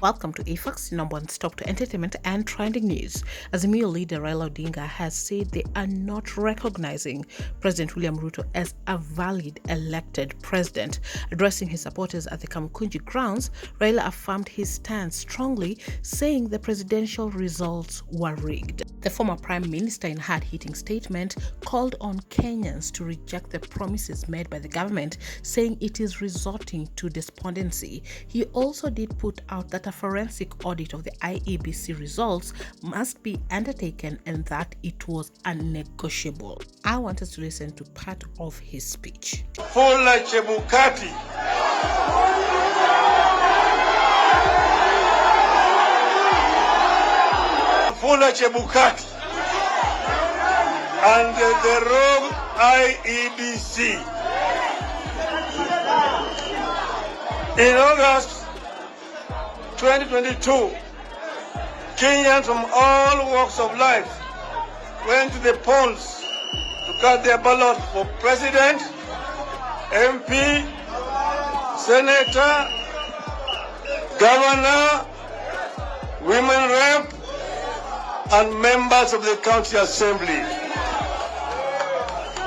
Welcome to AFAX, number one stop to entertainment and trending news. Azimio leader Raila Odinga has said they are not recognizing President William Ruto as a valid elected president. Addressing his supporters at the Kamukunji grounds, Raila affirmed his stance strongly, saying the presidential results were rigged. The former prime minister, in a hard-hitting statement, called on Kenyans to reject the promises made by the government, saying it is resorting to despondency. He also did put out that a forensic audit of the IEBC results must be undertaken and that it was unnegotiable. I want us to listen to part of his speech. Wafula Chebukati and the rogue IEBC. In August 2022, Kenyans from all walks of life went to the polls to cast their ballot for president, MP, senator, governor, women rep, and members of the county assembly.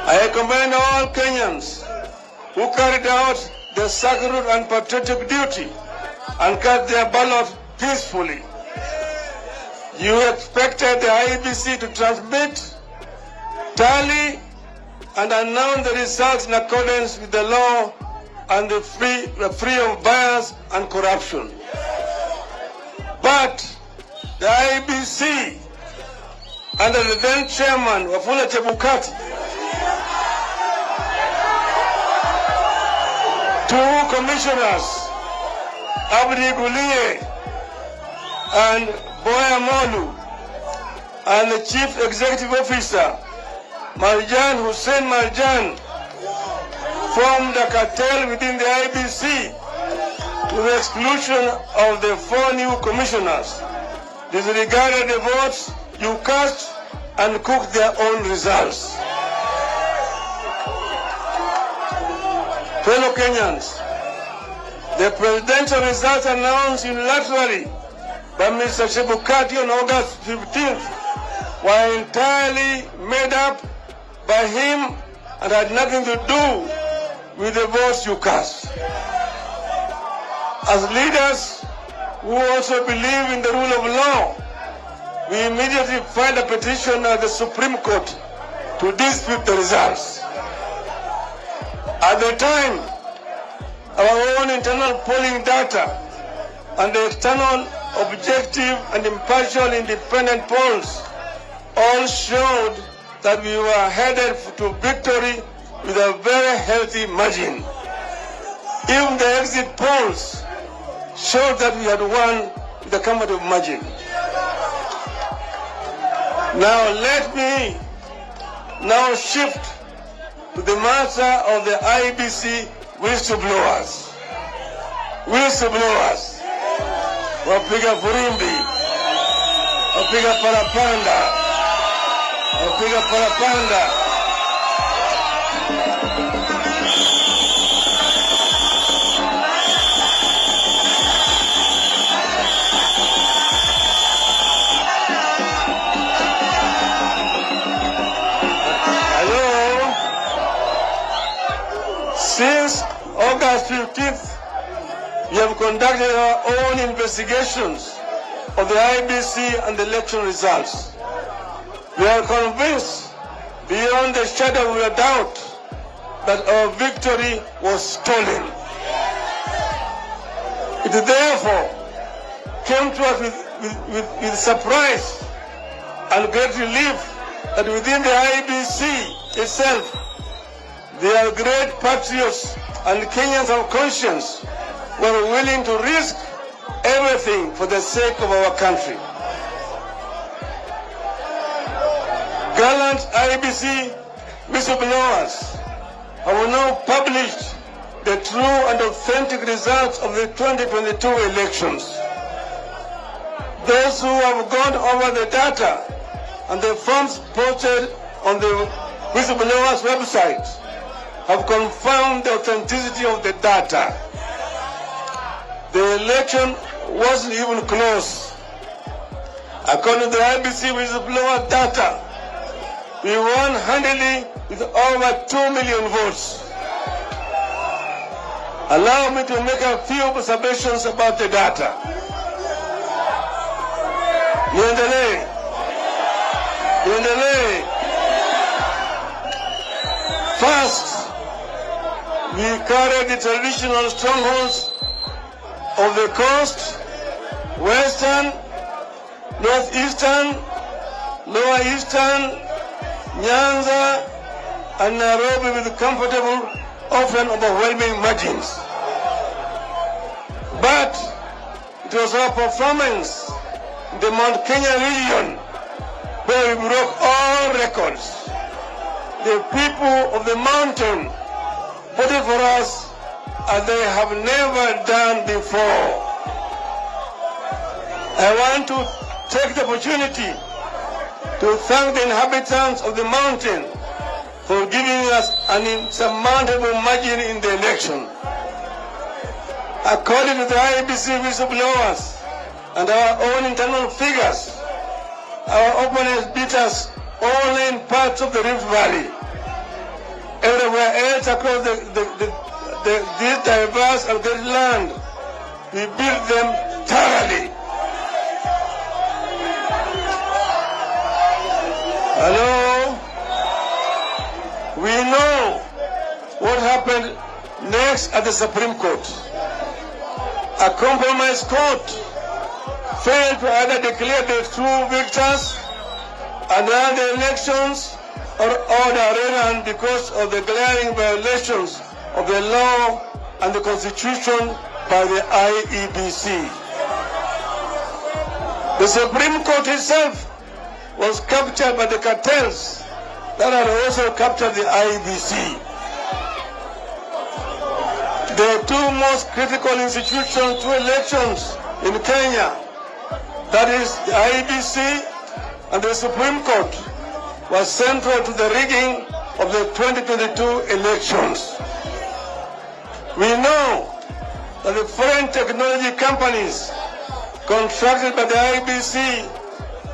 I commend all Kenyans who carried out their sacred and patriotic duty and cast their ballot peacefully. You expected the IEBC to transmit, tally, and announce the results in accordance with the law and the free of bias and corruption. But the IEBC, under the then chairman Wafula Chebukati, two commissioners, Abdi Gulie and Boya Molu, and the Chief Executive Officer, Marjan Hussein Marjan, formed a cartel within the IEBC to the exclusion of the four new commissioners, disregarded the votes you cast and cooked their own results. Fellow Kenyans, the presidential results announced unilaterally by Mr. Chebukati on August 15th were entirely made up by him and had nothing to do with the votes you cast. As leaders who also believe in the rule of law, we immediately filed a petition at the Supreme Court to dispute the results. At the time, our own internal polling data and the external objective and impartial independent polls all showed that we were headed to victory with a very healthy margin. Even the exit polls showed that we had won with a comfortable margin. Now let me shift to the matter of the IEBC whistleblowers. Whistleblowers. Wapiga furimbi. Wapiga parapanda. Wapiga parapanda. Since August 15th, we have conducted our own investigations of the IEBC and the election results. We are convinced, beyond the shadow of a doubt, that our victory was stolen. It therefore came to us with surprise and great relief that within the IEBC itself, there are great patriots and Kenyans of conscience who are willing to risk everything for the sake of our country. Gallant IEBC whistleblowers have now published the true and authentic results of the 2022 elections. Those who have gone over the data and the forms posted on the whistleblowers' website have confirmed the authenticity of the data. The election wasn't even close. According to the IBC whistleblower data, we won handily with over 2 million votes. Allow me to make a few observations about the data. Niendelee. First, we carried the traditional strongholds of the coast, western, northeastern, lower eastern, Nyanza, and Nairobi with comfortable, often overwhelming margins. But it was our performance in the Mount Kenya region where we broke all records. The people of the mountain voted for us as they have never done before. I want to take the opportunity to thank the inhabitants of the mountain for giving us an insurmountable margin in the election. According to the IBC whistleblowers and our own internal figures, our opponents beat us only in parts of the Rift Valley. Everywhere else across this diverse and great land, we beat them thoroughly. Hello? We know what happened next at the Supreme Court. A compromise court failed to either declare the true victors and run the elections or order rerun because of the glaring violations of the law and the Constitution by the IEBC. The Supreme Court itself was captured by the cartels that had also captured the IEBC. The two most critical institutions to elections in Kenya, that is the IEBC and the Supreme Court, was central to the rigging of the 2022 elections. We know that the foreign technology companies contracted by the IEBC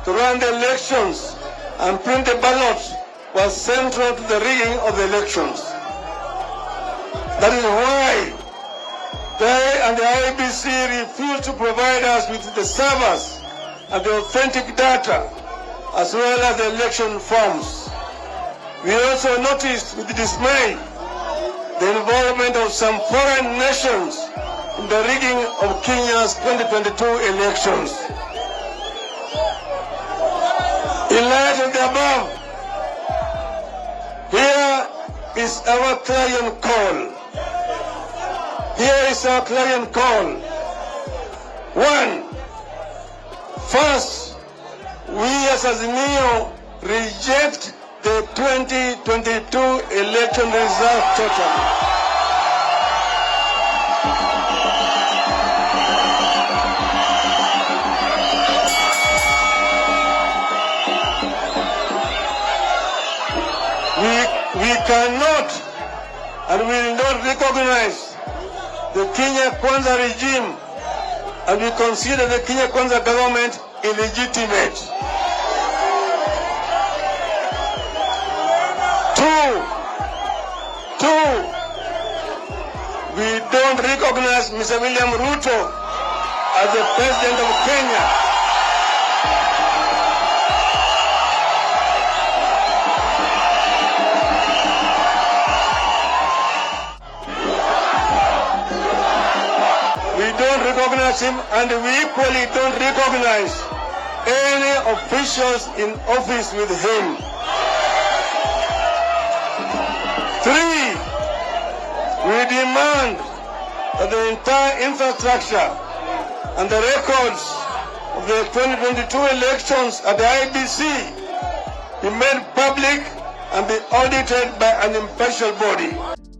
to run the elections and print the ballots was central to the rigging of the elections. That is why they and the IEBC refused to provide us with the servers and the authentic data, as well as the election forms. We also noticed with dismay the involvement of some foreign nations in the rigging of Kenya's 2022 elections. In light of the above, here is our clarion call. Here is our clarion call. One, first, we as Azimio reject the 2022 election result totally. We cannot and will not recognize the Kenya Kwanza regime, and we consider the Kenya Kwanza government illegitimate. Two, we don't recognize Mr. William Ruto as the president of Kenya. We don't recognize him, and we equally don't recognize any officials in office with him. Three, we demand that the entire infrastructure and the records of the 2022 elections at the IBC be made public and be audited by an impartial body.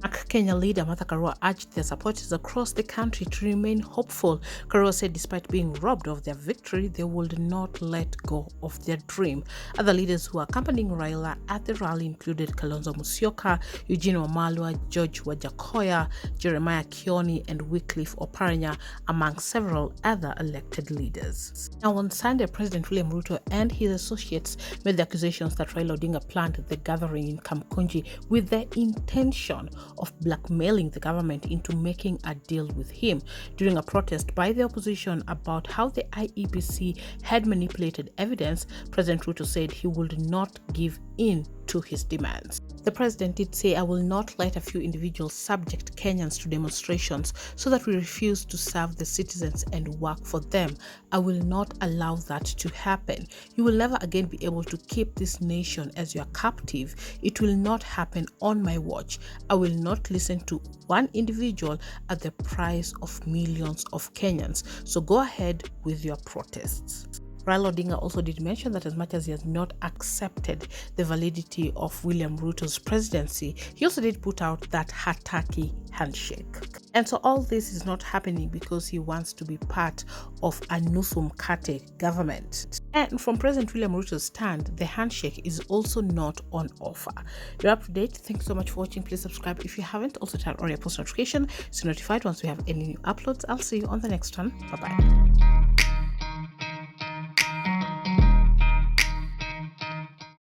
Kenya leader Martha Karua urged their supporters across the country to remain hopeful. Karua said despite being robbed of their victory, they would not let go of their dream. Other leaders who are accompanying Raila at the rally included Kalonzo Musyoka, Eugene Wamalwa, George Wajakoya, Jeremiah Kioni, and Wycliffe Oparanya, among several other elected leaders. Now on Sunday, President William Ruto and his associates made the accusations that Raila Odinga planned the gathering in Kamukunji with the intention of blackmailing the government into making a deal with him. During a protest by the opposition about how the IEBC had manipulated evidence, President Ruto said he would not give in to his demands. The president did say, "I will not let a few individuals subject Kenyans to demonstrations so that we refuse to serve the citizens and work for them. I will not allow that to happen. You will never again be able to keep this nation as your captive. It will not happen on my watch. I will not listen to one individual at the price of millions of Kenyans. So go ahead with your protests." Raila Odinga also did mention that as much as he has not accepted the validity of William Ruto's presidency, he also did put out that Sitaki handshake. And so all this is not happening because he wants to be part of a nusu mkate government. And from President William Ruto's stand, the handshake is also not on offer. You're up to date. Thanks so much for watching. Please subscribe if you haven't. Also turn on your post notification so you're notified once we have any new uploads. I'll see you on the next one. Bye-bye.